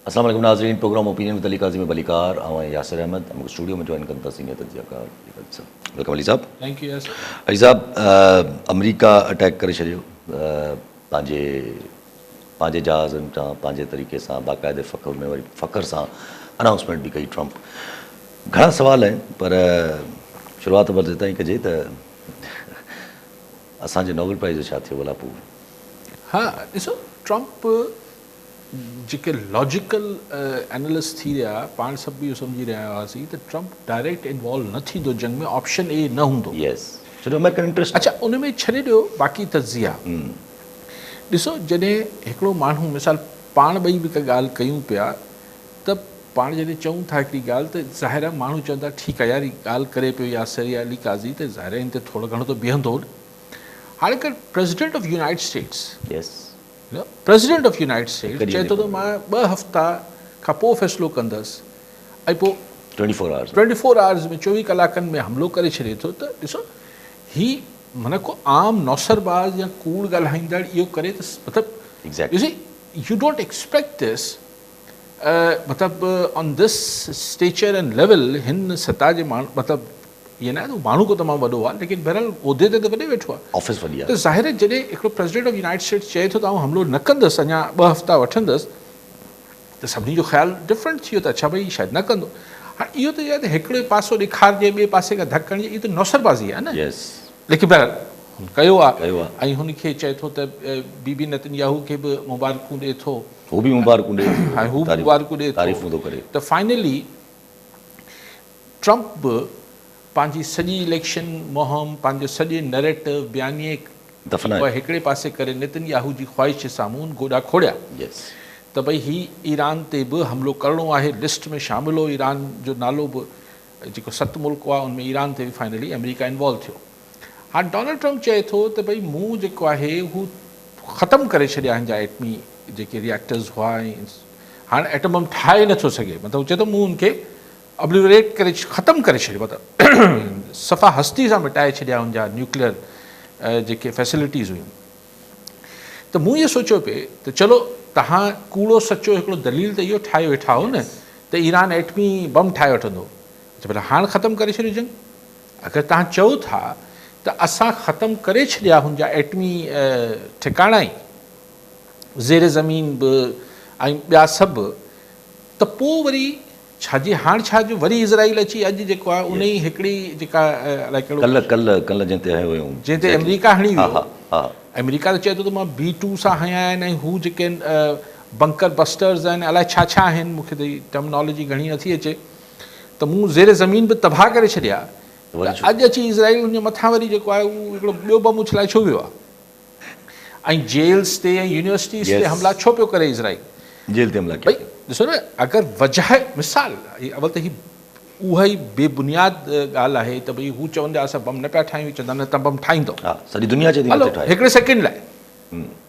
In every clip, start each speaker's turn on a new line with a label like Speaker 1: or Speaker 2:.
Speaker 1: अस्सलाम वालेकुम नाज़रीन, programme opinion with Ali Kazim बलीकार ऐं यासिर अहमद हम स्टूडियो में जॉइन कनि था सीनियर तजज़ियाकार वेलकम अली साहब।
Speaker 2: Thank you. यस
Speaker 1: अली साहब, अमरीका अटैक करे छॾियो पंहिंजे जहाज़नि सां, पंहिंजे तरीक़े सां, बाक़ाइदे फ़ख्र में वरी फ़ख्र सां अनाउंसमेंट बि कई ट्रम्प। घणा सवाल आहिनि पर शुरूआत बस हितां ई कजे त असांजे नोबेल प्राइज़ जो छा थियो भला पोइ?
Speaker 2: हा, ॾिसो ट्रम्प जेके लॉजिकल एनालिस्ट थी रहिया पाण सभु बि इहो सम्झी रहिया हुआसीं त ट्रम्प डायरेक्ट इन्वॉल्व न थींदो जंग में, ऑप्शन ए न हूंदो।
Speaker 1: यस, छो अमेरिकन इंट्रस्ट।
Speaker 2: अच्छा, उन में छॾे ॾियो बाक़ी तजिया। ॾिसो, जॾहिं हिकिड़ो माण्हू मिसाल पाण ॿई बि का ॻाल्हि कयूं पिया त पाण जॾहिं चऊं था हिकिड़ी ॻाल्हि त ज़ाहिर आहे माण्हू चवंदा ठीकु आहे यार हीअ ॻाल्हि करे पियो यासिर या अली काज़ी त ज़ाहिर आहे हिन ते थोरो घणो त बीहंदो। हाणे कर president of United status,
Speaker 1: Yes,
Speaker 2: president of United status चए थो त मां 2 हफ़्ता खां पोइ फ़ैसिलो कंदसि ऐं पोइ 24 आवर्स में 24 कलाकनि में हमिलो करे छॾे थो। त ॾिसो, हीअ माना को आम नौसरबाज़ या कूड़ ॻाल्हाईंदड़ इहो करे त मतिलबु यू डोंट एक्सपेक्ट दिस, मतिलबु on this stature and level हिन सतह जे माण्हू, मतिलबु ईअं न आहे त माण्हू को तमामु वॾो आहे लेकिन बहरहाल उहिदे ते त वॾे वेठो आहे,
Speaker 1: ऑफिस वॾी आहे।
Speaker 2: त ज़ाहिर आहे जॾहिं हिकिड़ो प्रेसिडेंट ऑफ यूनाइटेड स्टेट्स चए थो त आउं हमिलो न कंदुसि, अञा 2 हफ़्ता वठंदुसि, त सभिनी जो ख़्यालु डिफरेंट थी वियो त अच्छा भई शायदि न कंदो। हाणे इहो त यार हिकिड़े पासो ॾेखारिजे ॿिए पासे खां धकु हणिजे, इहो त नौसरबाज़ी आहे न। लेकिन बहरहाल कयो आहे ऐं हुनखे चए थो त बीबी नेतन्याहू खे बि मुबारकूं ॾिए थो,
Speaker 1: हू बि मुबारकूं ॾिए,
Speaker 2: ऐं हू बि मुबारकूं ॾिए
Speaker 1: तारीफ़ूं थो करे।
Speaker 2: त फाइनली ट्रम्प बि पंहिंजी सॼी इलेक्शन मुहिम, पंहिंजो सॼे नैरेटिव बयानिए हिकिड़े पासे करे नेतन्याहू जी ख़्वाहिश जे साम्हूं गोॾा खोड़िया त भई हीउ ईरान ते बि हमिलो करिणो आहे, लिस्ट में शामिल हो, ईरान जो नालो बि जेको 7 मुल्क हुआ उनमें ईरान ते बि फाइनली अमेरिका इन्वॉल्व थियो। हाणे डोनाल्ड ट्रम्प चए थो त भई मूं जेको आहे हू ख़तमु करे छॾिया हिन जा एटमी जेके रिएक्टर्स हुआ, ऐं हाणे एटम बम ठाहे नथो सघे, मतिलबु चए थो मूं उनखे ऑब्लिविएट करे ख़तमु करे छॾियो, मतिलबु सफ़ा हस्ती सां मिटाए छॾिया हुनजा न्यूक्लियर जेके फैसिलिटीज़ हुयूं। त मूं इहो सोचियो पिए त चलो तव्हां कूड़ो सचो हिकिड़ो दलील त इहो ठाहे वेठा हो न त ईरान एटमी बम ठाहे वठंदो, अच्छा भला हाणे ख़तमु करे छॾियो जंग। अगरि तव्हां चओ था त असां ख़तमु करे छॾिया हुनजा एटमी ठिकाणा ई, ज़ेर ज़मीन बि ऐं ॿिया सभु, त पोइ वरी छाजे हाणे छा जो वरी इज़राइल अची अॼु जेको आहे उन ई हिकिड़ी जेका
Speaker 1: कल्ह जंहिं
Speaker 2: ते अमेरिका हणी वियो, अमेरिका त चए थो त मां B2 सां हया आहिनि ऐं हू जेके बंकर बस्टर्स आहिनि अलाए छा छा आहिनि, मूंखे त टर्मिनोलॉजी घणी नथी अचे, त मूं ज़ेर ज़मीन बि तबाह करे छॾिया, अॼु अची इज़राइल उनजे मथां वरी जेको आहे उहो हिकिड़ो ॿियो बम उछलाए छो वियो आहे, ऐं जेल्स ते ऐं यूनिवर्सिटीज़ ते हमला छो पियो करे इज़राइल,
Speaker 1: जेल ते हमला
Speaker 2: भई ॾिसो न, अगरि वजह मिसाल अवल त हीअ उहा ई बेबुनियाद ॻाल्हि आहे त भई हू चवंदा असां बम न पिया ठाहियूं, चवंदा न तव्हां बम ठाहींदो,
Speaker 1: सॼी दुनिया चए
Speaker 2: हलो हिकिड़े सेकेंड लाइ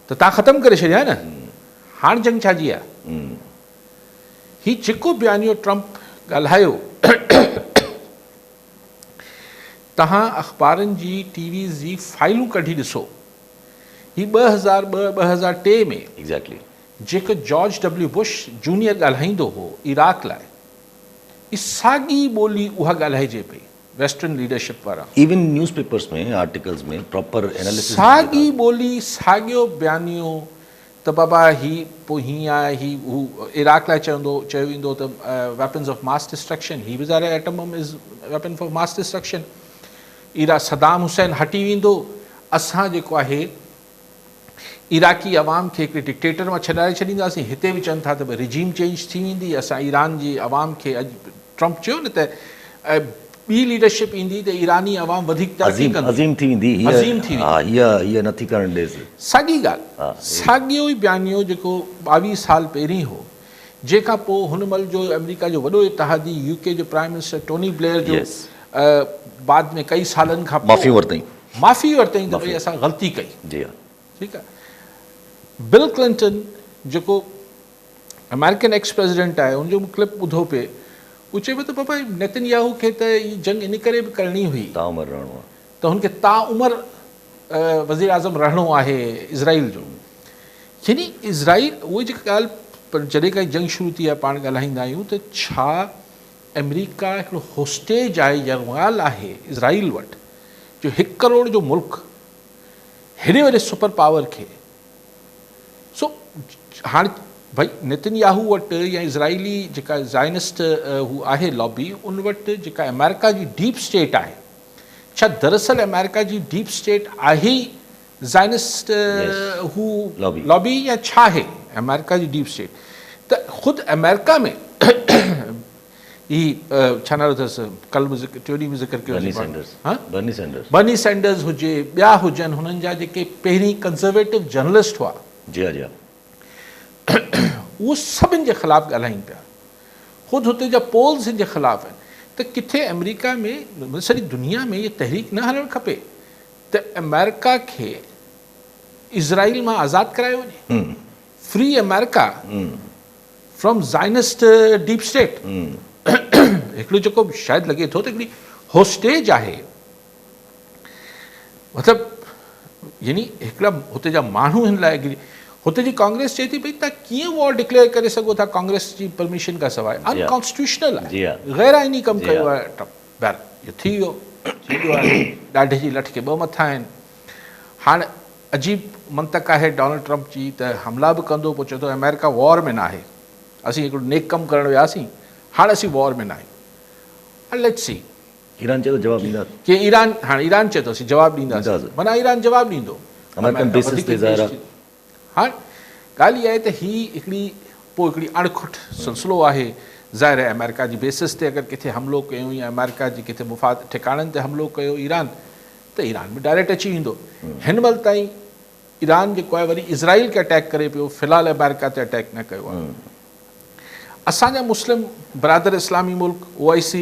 Speaker 2: त तव्हां ख़तमु करे छॾिया न, हाणे जंग छाजी आहे। हीउ जेको बयानियो ट्रम्प ॻाल्हायो, तव्हां अख़बारनि जी टीवीज़ जी फाइलूं कढी ॾिसो, हीउ 2002-2003 में
Speaker 1: एग्ज़ैक्टली
Speaker 2: जेको जॉर्ज W बुश जूनियर ॻाल्हाईंदो हो इराक लाइ, ई साॻी ॿोली उहा ॻाल्हाइजे पई वेस्टर्न लीडरशिप वारा,
Speaker 1: इवन न्यूज़पेपर्स में आर्टिकल्स में प्रॉपर एनालिसिस,
Speaker 2: साॻी ॿोली साॻियो बयानियो त बाबा ही पोइ हीअं आहे, ही हू इराक लाइ चयो वेंदो त वेपन्स ऑफ मास डिस्ट्रक्शन, ही बि ज़ाहिर atom bomb is weapon for mass destruction, Saddam Hussain हटी वेंदो, असां जेको आहे इराकी अवाम खे हिकिड़े डिक्टेटर मां छॾाए छॾींदासीं, हिते बि चवनि था त भई रिजीम चेंज थी वेंदी, असां ईरान जी अवाम खे, अॼु ट्रम्प चयो न त ॿी लीडरशिप ईंदी त ईरानी अवाम वधीक
Speaker 1: अज़ीम थी वेंदी, हीअ नथी करणु ॾेसि,
Speaker 2: साॻी ॻाल्हि, साॻियो ई बयानियो जेको 22 साल पहिरीं हो, जंहिंखां पोइ हुन महिल जो अमेरिका जो वॾो इतिहादी UK जो प्राइम मिनिस्टर टोनी ब्लेयर जो बाद में कई सालनि खां
Speaker 1: माफ़ी वरितईं
Speaker 2: त भई असां ग़लती कई, ठीकु आहे। बिल क्लिंटन जेको अमेरिकन एक्स प्रेसिडेंट आहे, उनजो क्लिप ॿुधो पिए, उहो चए पियो त पापा नेतन्याहू खे त हीअ जंग इन करे बि करणी हुई त हुनखे ताउमिर वज़ीर आज़म रहणो आहे इज़राइल जो, यानी इज़राइल उहा जेका ॻाल्हि पर जॾहिं खां जंग शुरू थी आहे पाण ॻाल्हाईंदा आहियूं त छा अमेरिका हिकिड़ो होस्टेज आहे या ॻाल्हि आहे इज़राइल वटि जो 1 करोड़ जो मुल्क हेॾे वॾे सुपर पावर खे सो हाणे भई नेतन्याहू वटि या इज़राइली जेका ज़ाइनिस्ट हू आहे लॉबी उन वटि जेका अमेरिका जी डीप स्टेट आहे छा दरअसल अमेरिका जी डीप स्टेट आहे ई ज़ाइनिस्ट हू लॉबी या छा आहे अमेरिका जी डीप स्टेट त ख़ुदि अमेरिका में ही छा नालो अथसि कल्ह टियों ॾींहुं में ज़िक्र कयो बर्नी सैंडर्स हुजे ॿिया हुजनि हुननि जा जेके पहिरीं कंज़र्वेटिव जर्नलिस्ट हुआ
Speaker 1: जी हा जी हा
Speaker 2: उहो सभिनि जे ख़िलाफ़ु ॻाल्हाइनि पिया ख़ुदि हुते जा पोल्स जे ख़िलाफ़ु आहिनि त किथे अमेरिका में सॼी दुनिया में इहा तहरीक न हलणु खपे त अमेरिका खे इज़राइल मां आज़ादु करायो वञे free America from Zionist deep state हिकिड़ो जेको शायदि लॻे थो त हिकिड़ी होस्टेज आहे मतिलबु यानी हिकिड़ा हुते जा माण्हू हिन लाइ हुते जी कांग्रेस चए थी भई तव्हां कीअं वॉर डिक्लेयर करे सघो था कांग्रेस जी परमिशन खां सवाइ अनकॉन्स्टिट्यूशनल आहे ग़ैर आइनी कमु कयो आहे इहो थी वियो आहे ॾाढे जी लठ खे 2 मथा आहिनि हाणे अजीब मंतक आहे डोनाल्ड ट्रंप जी त हमला बि कंदो पोइ चए थो अमेरिका वॉर में न आहे असीं हिकिड़ो नेक कमु करणु वियासीं हाणे असीं वॉर में न आहियूं लेट्स सी
Speaker 1: ईरान चए थो जवाबु ॾींदा
Speaker 2: की ईरान हाणे ईरान चए थो असीं जवाबु ॾींदासीं माना ईरान जवाबु ॾींदो हाणे ॻाल्हि इहा आहे त हीअ हिकिड़ी अणखुट सिलसिलो आहे ज़ाहिर आहे अमेरिका जी बेसिस ते अगरि किथे हमिलो कयूं या अमेरिका जी किथे मुफ़ाद ठिकाणनि ते हमिलो कयो ईरान त ईरान में डायरेक्ट अची वेंदो हिन महिल ताईं ईरान जेको आहे वरी इज़राइल खे अटैक करे पियो फ़िलहालु अमेरिका ते अटैक न कयो आहे असांजा मुस्लिम बरादर इस्लामी मुल्क OIC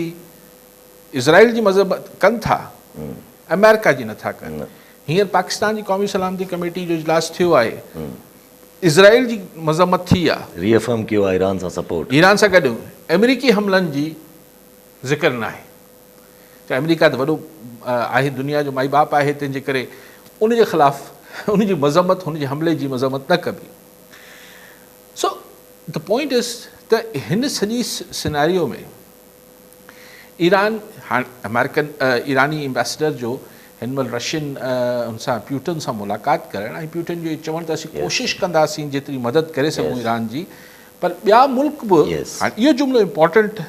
Speaker 2: इज़राइल जी मज़हब कनि था अमेरिका जी नथा कनि हींअर पाकिस्तान जी क़ौमी सलामती कमेटी जो इजलास थियो आहे इज़राइल जी मज़म्मत थी आहे
Speaker 1: रीअफर्म कयो आहे ईरान सां सपोर्ट
Speaker 2: ईरान सां गॾु अमेरिकी हमलनि जी ज़िक्र न आहे त अमेरिका त वॾो आहे दुनिया जो माई बाप आहे तंहिंजे करे उनजे ख़िलाफ़ु उनजी मज़म्मत हुनजे हमले जी मज़म्मत न कबी सो द पॉइंट इज़ त हिन सॼी सिनेरियो में ईरान हाणे अमेरिकन ईरानी एम्बेसडर जो हिन महिल रशियन हुन सां प्यूटन सां मुलाक़ात करणु ऐं प्यूटन जो चवणु त असीं कोशिशि कंदासीं जेतिरी मदद करे सघूं ईरान जी पर ॿिया मुल्क बि हाणे इहो जुमिलो इम्पॉर्टेंट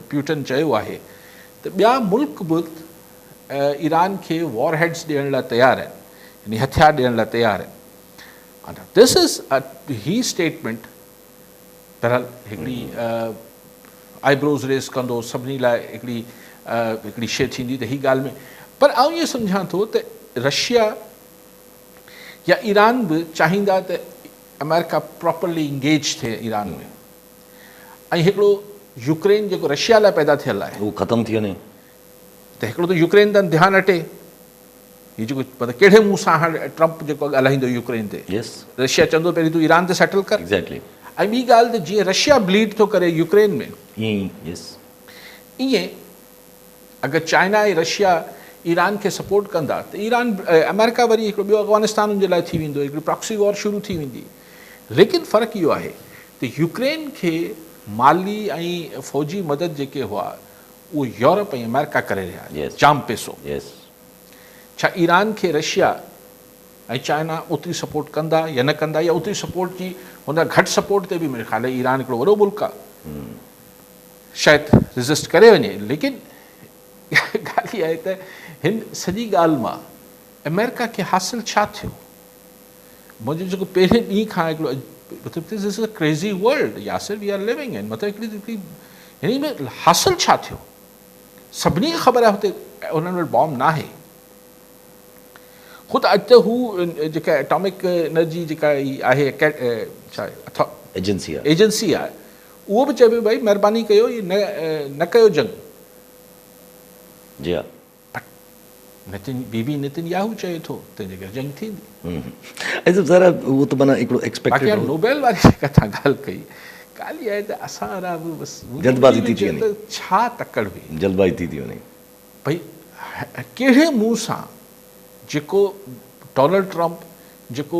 Speaker 2: प्यूटन चयो आहे त ॿिया मुल्क बि ईरान खे वॉर हेड्स ॾियण लाइ तयारु आहिनि यानी हथियार ॾियण लाइ तयारु आहिनि दिस इज़ ही स्टेटमेंट बहरहाल हिकिड़ी आईब्रोज़ रेस कंदो सभिनी लाइ हिकिड़ी शइ थींदी त ही ॻाल्हि में पर आउं इहो सम्झां थो त रशिया या ईरान बि चाहींदा त अमेरिका प्रॉपरली इंगेज थिए ईरान में ऐं हिकिड़ो यूक्रेन जेको रशिया लाइ पैदा थियल आहे
Speaker 1: उहो ख़तमु थी वञे
Speaker 2: त हिकिड़ो त यूक्रेन तां ध्यानु हटे हीअ जेको मतिलबु कहिड़े मुंहुं सां हाणे ट्रंप जेको ॻाल्हाईंदो यूक्रेन ते रशिया चवंदो पहिरीं तूं ईरान ते सेटल कर
Speaker 1: एग्ज़ैक्टली
Speaker 2: ऐं ॿी ॻाल्हि त जीअं रशिया ब्लीड थो करे यूक्रेन में ईअं अगरि चाइना ऐं रशिया ईरान खे सपोर्ट कंदा त ईरान अमेरिका वरी हिकिड़ो ॿियो अफ़गानिस्तान जे लाइ थी वेंदो हिकिड़ी प्रॉक्सी वॉर शुरू थी वेंदी लेकिन फ़र्क़ु इहो आहे त यूक्रेन खे माली ऐं फ़ौजी मदद जेके हुआ उहो यूरोप ऐं अमेरिका करे रहिया जाम पैसो छा ईरान खे रशिया ऐं चाइना ओतिरी सपोर्ट कंदा या न कंदा या ओतिरी सपोर्ट जी हुन घटि सपोर्ट ते बि मुंहिंजे ख़्याल ईरान हिकिड़ो वॾो मुल्क आहे शायदि रेज़िस्ट करे वञे लेकिन ॻाल्हि इहा आहे त हिन सॼी ॻाल्हि मां अमेरिका खे हासिलु छा थियो मुंहिंजो जेको पहिरें ॾींहं खां हिकिड़ो मतिलबु this is a crazy world Yasir we are living in मतिलबु हिकिड़ी हिन में हासिलु छा थियो सभिनी खे ख़बर आहे हुते हुननि वटि बॉम्ब न आहे ख़ुदि अॼु त हू जेका एटॉमिक एनर्जी जेका आहे छा एजेंसी आहे उहो बि चए पियो भई महिरबानी कयो इहे न कयो जंग
Speaker 1: जी हा
Speaker 2: नेतन्याहू चए थो तंहिंजे करे जंग थींदी
Speaker 1: बाक़ी
Speaker 2: नोबेल वारी जेका तव्हां ॻाल्हि कई ॻाल्हि इहा आहे त असां वारा बि बसि
Speaker 1: जल्दबाज़ी थी थी वञे
Speaker 2: छा तकड़ हुई
Speaker 1: जल्दबाज़ी थी वञे
Speaker 2: भई कहिड़े मुंहुं सां जेको डोनाल्ड ट्रंप जेको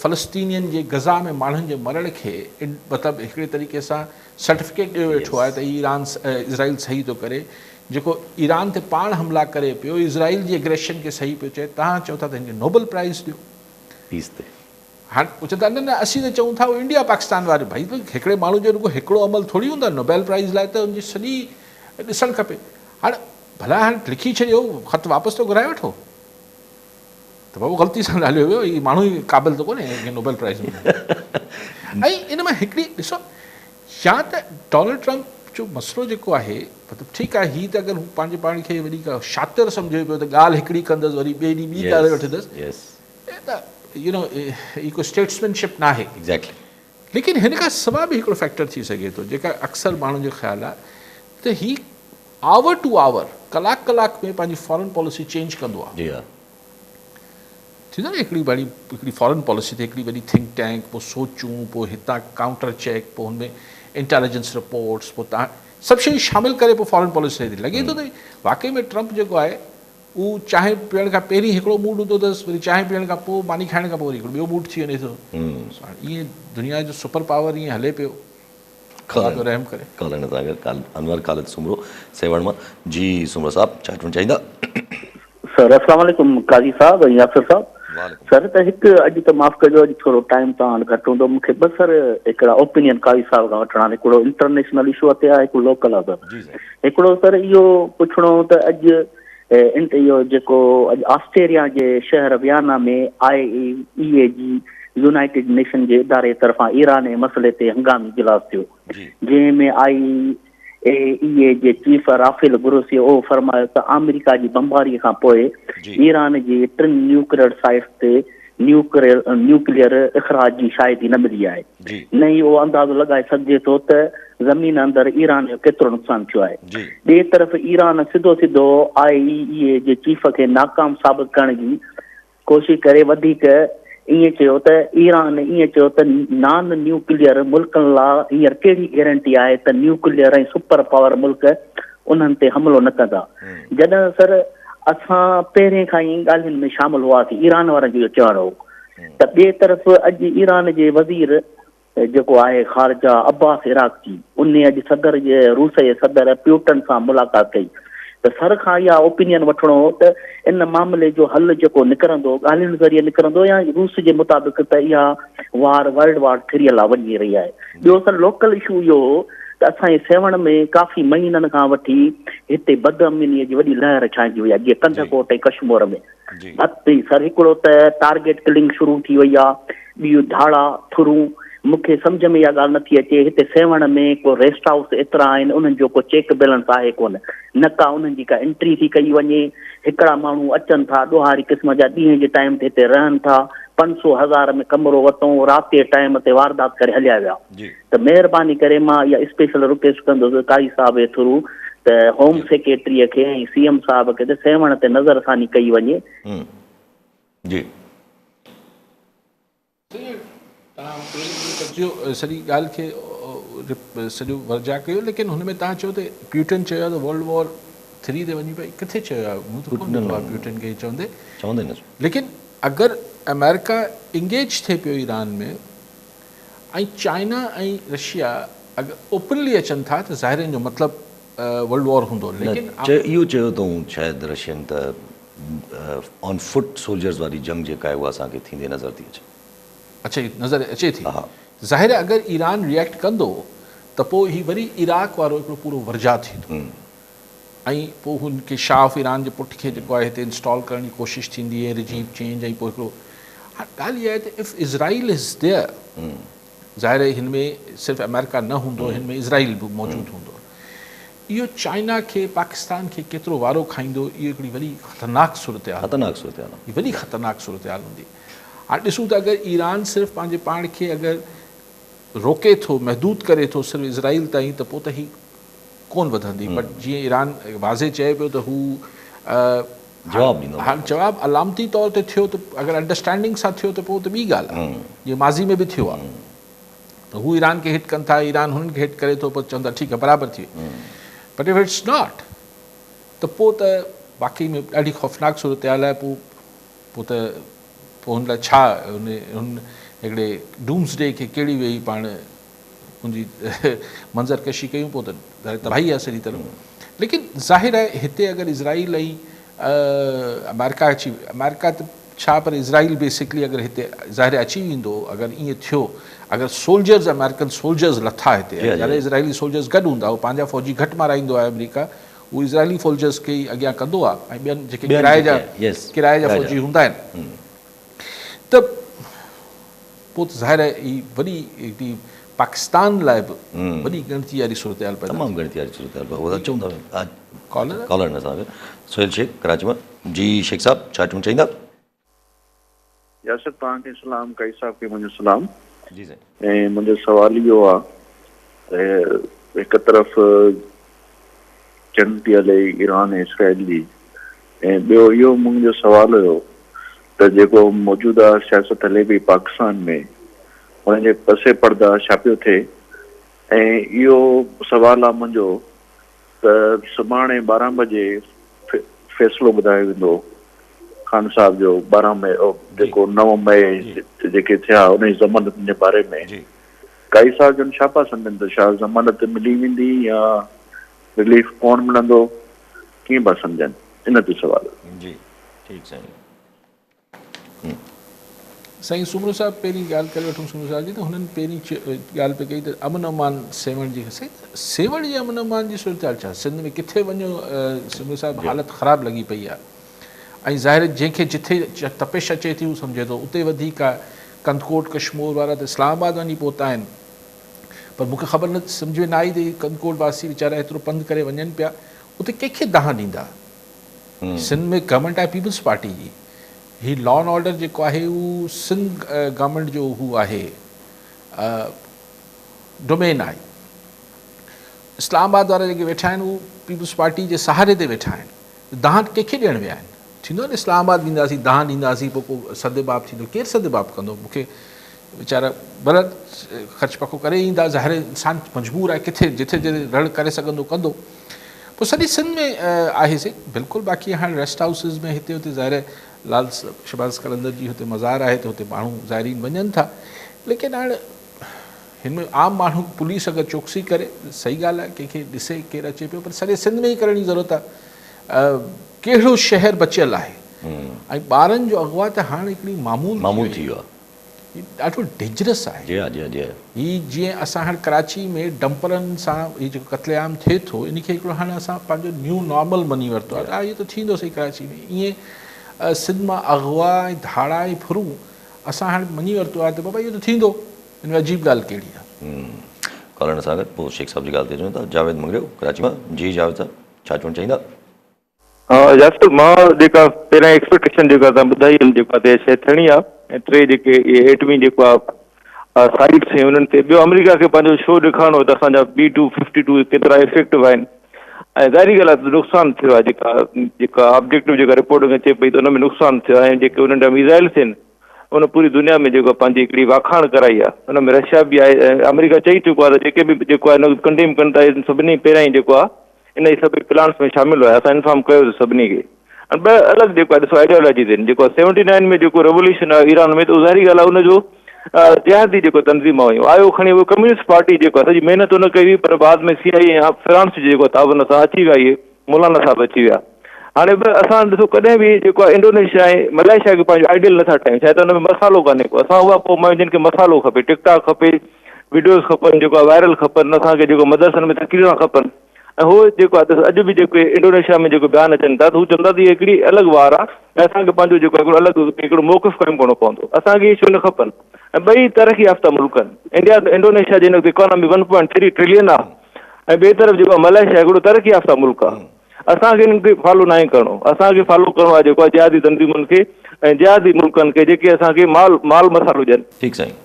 Speaker 2: फ़लस्तीनियन जे गज़ा में माण्हुनि जे मरण खे मतिलबु हिकिड़े तरीक़े सां सर्टिफिकेट ॾियो वेठो आहे त ईरान इज़राइल सही थो करे, जेको ईरान ते पाण हमला करे पियो, इज़राइल जी एग्रेशन खे सही पियो चए, तव्हां चओ था त हिनखे नोबल प्राइज़ ॾियो
Speaker 1: पीस ते।
Speaker 2: हाणे पुछे था न न असीं त चऊं था उहो इंडिया पाकिस्तान वारे, भाई हिकिड़े माण्हू जो रुॻो हिकिड़ो अमल थोरी हूंदो आहे, नोबेल प्राइज़ लाइ त हुनजी सॼी ॾिसणु खपे। हाणे भला हाणे लिखी छॾियो, ख़तु वापसि थो घुराए वठो, त बाबू ग़लती सां ॻाल्हियो वियो, हीउ माण्हू ई क़ाबिल थो कोन्हे कंहिं नोबेल प्राइज़ में। ऐं इन मां हिकिड़ी ॾिसो, या त डोनाल्ड ट्रम्प जो मसइलो जेको आहे, मतिलबु ठीकु आहे, हीअ त अगरि हू पंहिंजे पाण खे वरी का शातिर सम्झे पियो त ॻाल्हि हिकिड़ी कंदुसि वरी ॿिए ॾींहुं ॿी ॻाल्हि वठंदुसि, त यू नो ही को स्टेट्समैनशिप न आहे।
Speaker 1: एग्ज़ैक्टली।
Speaker 2: लेकिन हिन खां सवाइ बि हिकिड़ो फैक्टर थी सघे थो, जेका अक्सर माण्हुनि जो ख़्यालु आहे त ही आवर टू आवर, कलाक कलाक में पंहिंजी फॉरेन पॉलिसी चेंज कंदो आहे।
Speaker 1: जी हा,
Speaker 2: थींदो न हिकिड़ी फॉरेन पॉलिसी ते हिकिड़ी वॾी थिंक टैंक, पोइ सोचूं, पोइ हितां काउंटर चेक, पोइ हुनमें इंटेलिजेंस रिपोर्ट्स, पोइ तव्हां सभु शयूं शामिलु करे पोइ फॉरेन पॉलिसी थी लॻे थो त वाक़ई में ट्रम्प जेको आहे उहो चांहि पीअण खां पहिरीं हिकिड़ो मूड हूंदो अथसि, वरी चांहि पीअण खां पोइ मानी खाइण खां पोइ वरी हिकिड़ो ॿियो मूड थी वञे थो। ईअं दुनिया जो सुपर पावर ईअं हले पियो, रहम करे।
Speaker 1: कॉल सां गॾु अनवर ख़ालिद सुमरो सेवण मां। जी सुमरो साहब, छा चवणु चाहींदा?
Speaker 3: सर अस्सलाम वालेकुम काज़ी साहब ऐं यासिर साहब। सर त हिकु अॼु त माफ़ कजो, अॼु थोरो टाइम तव्हां वटि घटि हूंदो, मूंखे बसि सर हिकिड़ा ओपिनियन काज़ी साहब खां वठणा, हिकिड़ो इंटरनेशनल इशू ते आहे, हिकिड़ो लोकल आहे सर। हिकिड़ो सर इहो पुछणो त अॼु इहो जेको अॼु ऑस्ट्रेलिया जे शहर वियाना में IAEA जी यूनाइटेड नेशन जे इदारे तरफ़ां ईरान जे मसइले ते हंगामी इजलास थियो, जंहिंमें IAEA जे चीफ राफेल ग्रोसी उहो फरमायो त अमेरिका जी बमबारीअ खां पोइ ईरान जे 3 न्यूक्लियर साइट्स ते न्यूक्लियर इख़राज जी शायदि न मिली आहे, न ई उहो अंदाज़ो लॻाए सघिजे थो त ज़मीन अंदरि ईरान जो केतिरो नुक़सानु थियो आहे। ॿिए तरफ़ ईरान सिधो सिधो IAEA जे चीफ खे नाकाम साबित करण जी कोशिशि करे वधीक ईअं चयो त ईरान ईअं चयो त नॉन न्यूक्लियर मुल्कनि लाइ हींअर कहिड़ी गारंटी आहे त न्यूक्लियर ऐं सुपर पावर मुल्क उन्हनि ते हमिलो न कंदा, जॾहिं सर असां पहिरें खां ई ॻाल्हियुनि में शामिल हुआसीं, ईरान वारनि जो चवणु हो त ॿिए तरफ़ अॼु ईरान जे वज़ीर जेको आहे ख़ारजा अब्बास इराक़ची, उन अॼु सदर जे रूस जे सदर प्यूटन सां मुलाक़ात कई, त सर खां इहा ओपिनियन वठिणो हो त इन मामले जो हल जेको निकिरंदो ॻाल्हियुनि ज़रिए निकिरंदो या रूस जे मुताबिक़ त इहा वर्ल्ड वार 3 लाइ वञी रही आहे। ॿियो सर लोकल इशू इहो हो त असांजे सेवण में काफ़ी महीननि खां वठी हिते बदअमनीअ जी वॾी लहर छाइजी वई आहे, जीअं कंदकोट ऐं कश्मीर में हथी सर हिकिड़ो त टारगेट किलिंग शुरू थी वई आहे, ॿियूं धाड़ा थुरूं, मूंखे सम्झ में इहा ॻाल्हि नथी अचे, हिते सेवण में को रेस्ट हाउस एतिरा आहिनि उन्हनि जो को चेक बैलेंस आहे कोन, न का उन्हनि जी का एंट्री थी कई वञे, हिकिड़ा माण्हू अचनि था ॾोहारी क़िस्म जा ॾींहं जे टाइम ते हिते रहनि था, 500,000 में कमरो वरितऊं, राति जे टाइम ते वारदात करे हलिया विया। त महिरबानी करे मां इहा स्पेशल रिक्वेस्ट कंदुसि काई साहब जे थ्रू त होम सेक्रेटरीअ खे ऐं CM साहब खे त सेवण ते नज़रसानी कई वञे।
Speaker 1: जी
Speaker 2: सॼी ॻाल्हि खे सॼो वर्जा कयो, लेकिन हुन में तव्हां चयो त प्यूटन चयो आहे त वर्ल्ड वॉर 3 ते वञी पई, किथे चयो आहे? मूं त कोन ॿुधो आहे प्यूटन खे चवंदे
Speaker 1: न।
Speaker 2: लेकिन अगरि अमेरिका इंगेज थिए पियो ईरान में ऐं चाइना ऐं रशिया अगरि ओपनली अचनि था त ज़ाहिर जो मतिलबु वर्ल्ड वॉर हूंदो, लेकिन
Speaker 1: इहो चयो अथऊं शायदि रशियन त ऑन फुट सोल्जर्स वारी जंग जेका आहे उहा असांखे थींदे नज़र थी अचे।
Speaker 2: अच्छा, नज़र अचे थी। ज़ाहिर आहे अगरि ईरान रिएक्ट कंदो त पोइ हीउ वरी इराक वारो हिकिड़ो पूरो वर्जा थींदो ऐं पोइ हुनखे शाह ऑफ ईरान जे पुट खे जेको आहे हिते इंस्टॉल करण जी कोशिशि थींदी आहे, रिजीम चेंज, ऐं पोइ हिकिड़ो ॻाल्हि इहा आहे त इफ़ इज़राइल इज़ देयर, ज़ाहिर आहे हिन में सिर्फ़ु अमेरिका न हूंदो, हिन में इज़राइल बि मौजूदु हूंदो, इहो चाइना खे पाकिस्तान खे केतिरो वारो खाईंदो, इहो हिकिड़ी वॾी ख़तरनाक सूरत हाल, वॾी ख़तरनाक सूरत हाल हूंदी। हाणे ॾिसूं त अगरि ईरान सिर्फ़ु पंहिंजे पाण खे अगरि रोके थो, महदूद करे थो सिर्फ़ु इज़राइल ताईं, त पोइ त ही कोन वधंदी। बट जीअं ईरान वाज़े चए पियो त हू जवाबु अलामती तौर ते थियो, त अगरि अंडरस्टैंडिंग सां थियो त पोइ त ॿी ॻाल्हि आहे, जीअं माज़ी में बि थियो आहे, त हू ईरान खे हिट कनि था, ईरान हुननि खे हिट करे थो, पोइ चवनि था ठीकु आहे बराबरि थी वई। बट इफ इट्स नॉट त पोइ त वाक़ई में ॾाढी ख़ौफ़नाक सूरत हाल आहे। पोइ त पोइ हुन लाइ छा हुन हिकिड़े डूम्सडे खे कहिड़ी वेही पाण हुनजी मंज़र कशी कयूं पोइ त तबाही आहे सॼी तरह। लेकिन ज़ाहिर आहे हिते अगरि इज़राइल ऐं अमेरिका त छा पर इज़राइल बेसिकली अगरि हिते ज़ाहिर अची वेंदो, अगरि ईअं थियो, अगरि सोल्जर्स अमेरिकन सोल्जर्स लथा हिते, यानी इज़राइली सोल्जर्स गॾु हूंदा, उहो पंहिंजा फ़ौजी घटि माराईंदो आहे अमेरिका, उहो इज़राइली सोल्जर्स खे ई अॻियां कंदो आहे, ऐं ॿियनि जेके किराए जा फ़ौजी हूंदा आहिनि त पोइ त ज़ाहिर आहे ही वॾी हिकिड़ी पाकिस्तान लाइ बि वॾी गिणती वारी सूरत हाल पैदा,
Speaker 1: तमामु गिणती वारी सूरत हाल। उहो त चऊं था कॉलर न साहब सोहेल शेख कराची मां। जी शेख साहब छा चऊं चाहींदा?
Speaker 4: यासिर तव्हांखे सलाम, काई साहब खे मुंहिंजो सलाम।
Speaker 1: जी साईं।
Speaker 4: ऐं मुंहिंजो सुवाल इहो आहे त हिकु तरफ़ जंग थी हले ईरान ऐं इसराइल जी, ऐं ॿियो इहो मुंहिंजो सुवाल हुयो त जेको मौजूदा सियासत हले पई पाकिस्तान में, हुनजे पसे पर्दा छा पियो थिए। ऐं इहो सुवाल आहे मुंहिंजो त सुभाणे 12 बजे फ़ैसिलो ॿुधायो वेंदो ख़ान साहब जो, 12 मई जेको 9 मई जेके थिया उन जी ज़मानत जे बारे में काई साहब जन छा पिया सम्झनि त छा ज़मानत मिली वेंदी या रिलीफ कोन मिलंदो, कीअं पिया सम्झनि, इन ते सुवाल।
Speaker 1: जी ठीकु साईं।
Speaker 2: साईं सुमरो साहब पहिरीं ॻाल्हि करे वठूं सुमरो साहब जी, त हुननि पहिरीं ॻाल्हि पे कई त अमन अमान सेवण जी, साईं सेवण जी अमन अमान जी सूरत हाल छा सिंध में किथे वञो सुमरो साहब हालत ख़राबु लॻी पई आहे, ऐं ज़ाहिर जंहिंखे जिथे तपिश अचे थी उहो सम्झे थो उते वधीक आहे। कंदकोट कश्मीर वारा त इस्लामाबाद वञी पहुता आहिनि, पर मूंखे ख़बर न सम्झ में न आई त कंदकोट वासी वीचारा एतिरो पंधु करे वञनि पिया, उते कंहिंखे दाह ॾींदा। सिंध में गवर्नमेंट आहे पीपल्स पार्टी जी, ही लॉ एंड ऑर्डर जेको आहे उहो सिंध गवर्नमेंट जो हू आहे डोमेन आहे। इस्लामाबाद वारा जेके वेठा आहिनि उहे पीपल्स पार्टी जे सहारे ते वेठा आहिनि, दाह कंहिंखे ॾियण विया आहिनि। थींदो आहे न इस्लामाबाद वेंदासीं दाह ॾींदासीं, पोइ को सदेबाब थींदो, केरु सदेबाब कंदो, मूंखे वीचारा भले ख़र्च पको करे ईंदा, ज़ाहिर इंसान मजबूर आहे, किथे जिथे जिथे रड़ करे सघंदो कंदो। पोइ सॼी सिंध में आहे से बिल्कुलु, बाक़ी हाणे रेस्ट हाउसिस में हिते हुते ज़ाहिर लाल शहबाज़ कलंदर जी हुते मज़ार आहे त हुते माण्हू ज़ाइरीन वञनि था, लेकिन हाणे हिन में आम माण्हू पुलिस अगरि चौकसी करे सही ॻाल्हि आहे, कंहिंखे ॾिसे केरु अचे पियो, पर सॼे सिंध में ई करण जी ज़रूरत आहे। कहिड़ो शहर बचियलु आहे, ऐं ॿारनि जो अॻुवा त हाणे हिकिड़ी मामूल
Speaker 1: थी वियो आहे,
Speaker 2: ॾाढो डेंजरस आहे। हीअ जीअं असां हाणे कराची में डंपरनि सां हीअ जेको क़त्लेआम थिए थो, इनखे हिकिड़ो हाणे असां पंहिंजो न्यू नॉर्मल मञी वरितो आहे, इहो त थींदो सही कराची में। ईअं सिंध मां अगवा ऐं धाड़ा ऐं फुरूं असां हाणे मञी वरितो आहे त बाबा इहो त थींदो, हिन में अजीब ॻाल्हि कहिड़ी आहे।
Speaker 1: कॉलर सां गॾु पोइ शेख साहब जी ॻाल्हि ते अचूं था। जावेद मंगरियो कराची मां। जी जावेद साहब छा चवणु चाहींदा?
Speaker 5: हा यासिर, मां जेका पहिरियां एक्सपेक्टेशन जेका तव्हां ॿुधाई आहिनि जेका त शइ थियणी आहे, ऐं टे जेके इहे एटमी जेको आहे साइट्स आहिनि उन्हनि ते, ॿियो अमेरिका खे पंहिंजो शो ॾेखारिणो त असांजा B-252 केतिरा इफेक्टिव आहिनि, ऐं ज़ाहिरी ॻाल्हि आहे त नुक़सानु थियो आहे, जेका ऑब्जेक्टिव जेका रिपोर्ट में अचे पई त उन में नुक़सानु थियो आहे, ऐं जेके उन्हनि जा मिज़ाइल्स आहिनि उन पूरी दुनिया में जेको पंहिंजी हिकिड़ी वाखाण कराई आहे, हुन में रशिया बि आहे, ऐं अमेरिका चई चुको आहे त जेके बि जेको आहे कंडेम कनि था सभिनी पहिरियां ई जेको आहे इन जी सभई प्लान्स में शामिल हुआ, असां इंफॉर्म कयो सभिनी खे। ऐं ॿ अलॻि जेको आहे ॾिसो आइडियोलॉजीस आहिनि, जेको 79 में जेको रेवोल्यूशन आहे ईरान में, त ज़ाहिरी ॻाल्हि आहे उनजो जिहादी जेको तंज़ीम हुयूं आयो खणी उहो कम्युनिस्ट पार्टी जेको आहे सॼी महिनत उन कई हुई, पर बाद में CIA ऐं फ्रांस जेको तावन सां अची विया, इहे मौलाना साहब अची विया। हाणे बि असां ॾिसो कॾहिं बि जेको आहे इंडोनेशिया ऐं मलेशिया खे पंहिंजो आइडियल नथा ठाहियूं, छा आहे त हुन में मसालो कान्हे को, असां उहा पोइ जिन खे मसालो खपे, टिकटॉक खपे, वीडियोज़ खपनि, जेको आहे वायरल खपनि, असांखे जेको मदरसनि में तकरीरा खपनि, ऐं उहो जेको आहे अॼु बि जेके इंडोनेशिया में जेको बयानु अचनि था त हू चवंदा त इहा हिकिड़ी अलॻि वार आहे, ऐं असांखे पंहिंजो जेको हिकिड़ो अलॻि हिकिड़ो मौक़िफ़ क़ाइमु करणो पवंदो, असांखे इहे शयूं न खपनि। ऐं ॿई तरक़ी याफ़्ता मुल्क आहिनि, इंडिया इंडोनेशिया जी इकोनॉमी 1.3 ट्रिलियन आहे, ऐं ॿिए तरफ़ जेको आहे मलेशिया हिकिड़ो तरक़ी याफ़्ता मुल्क आहे। असांखे हिननि खे फॉलो न आहे करिणो, असांखे फॉलो करिणो आहे जेको आहे जिहादी तंज़ीमुनि खे ऐं जिहादी मुल्कनि खे जेके असांखे माल मसालो ॾियनि।
Speaker 1: ठीकु साईं।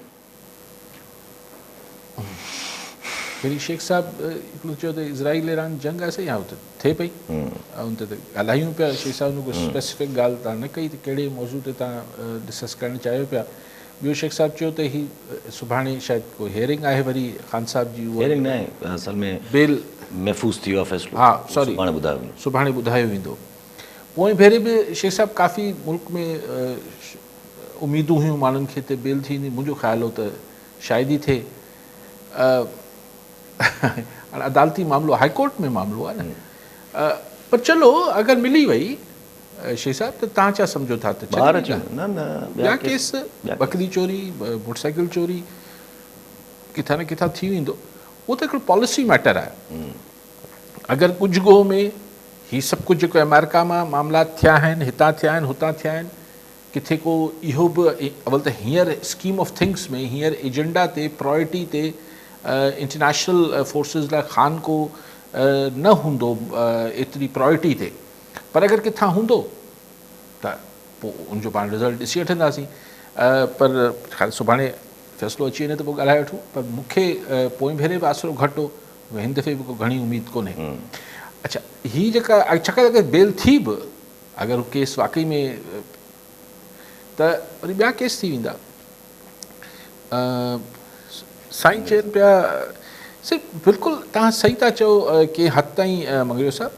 Speaker 2: वरी शेख साहब हिकिड़ो चयो त इज़राइल ईरान जंग आहे सही, हा हुते थिए पई, ऐं हुते त ॻाल्हायूं पिया, शेख साहब को स्पेसिफिक ॻाल्हि तव्हां न कई त कहिड़े मौज़ू ते तव्हां डिस्कस करणु चाहियो पिया। ॿियो शेख साहब चयो त ही सुभाणे शायदि को हियरिंग आहे वरी ख़ान साहब जी,
Speaker 1: हियरिंग न आहे, असल में
Speaker 2: बेल
Speaker 1: महफ़ूज़ थी वियो आहे फ़ैसिलो,
Speaker 2: हा सॉरी
Speaker 1: सुभाणे
Speaker 2: ॿुधायो वेंदो। पोइ भेरे बि शेख साहब काफ़ी मुल्क में उम्मीदूं हुयूं माण्हुनि खे त बेल थींदी, मुंहिंजो ख़्यालु हो त शायदि ई थिए। हाणे अदालती मामिलो, हाई कोर्ट में मामिलो आहे न, पर चलो अगरि मिली वई शेख साहब त तव्हां छा सम्झो था त ॿिया केस, बकरी चोरी, मोटरसाइकिल चोरी किथां न किथां थी वेंदो, उहो त हिकिड़ो पॉलिसी मैटर आहे। अगरि कुझु में ही सभु कुझु जेको अमेरिका मां मामला थिया आहिनि, हितां थिया आहिनि, हुतां थिया आहिनि, किथे को इहो बि अवल त हींअर स्कीम ऑफ थिंग्स में, हींअर एजेंडा ते, प्रायोरिटी ते इंटरनेशनल फोर्सिस लाइ ख़ान को न हूंदो एतिरी प्रायोरिटी ते, पर अगरि किथां हूंदो त पोइ उनजो पाण रिज़ल्ट ॾिसी वठंदासीं। पर ख़ैर सुभाणे फ़ैसिलो अची वञे त पोइ ॻाल्हाए वठूं, पर मूंखे पोइ भेरे बि आसिरो घटि हो, हिन दफ़े बि को घणी उमेदु कोन्हे। अच्छा, हीअ जेका छाकाणि अगरि बेल थी बि, अगरि हू केस वाक़ई में, त वरी ॿिया केस थी वेंदा। साईं चवनि पिया, बिल्कुलु तव्हां सही था चओ के हद ताईं मंगरियो साहब।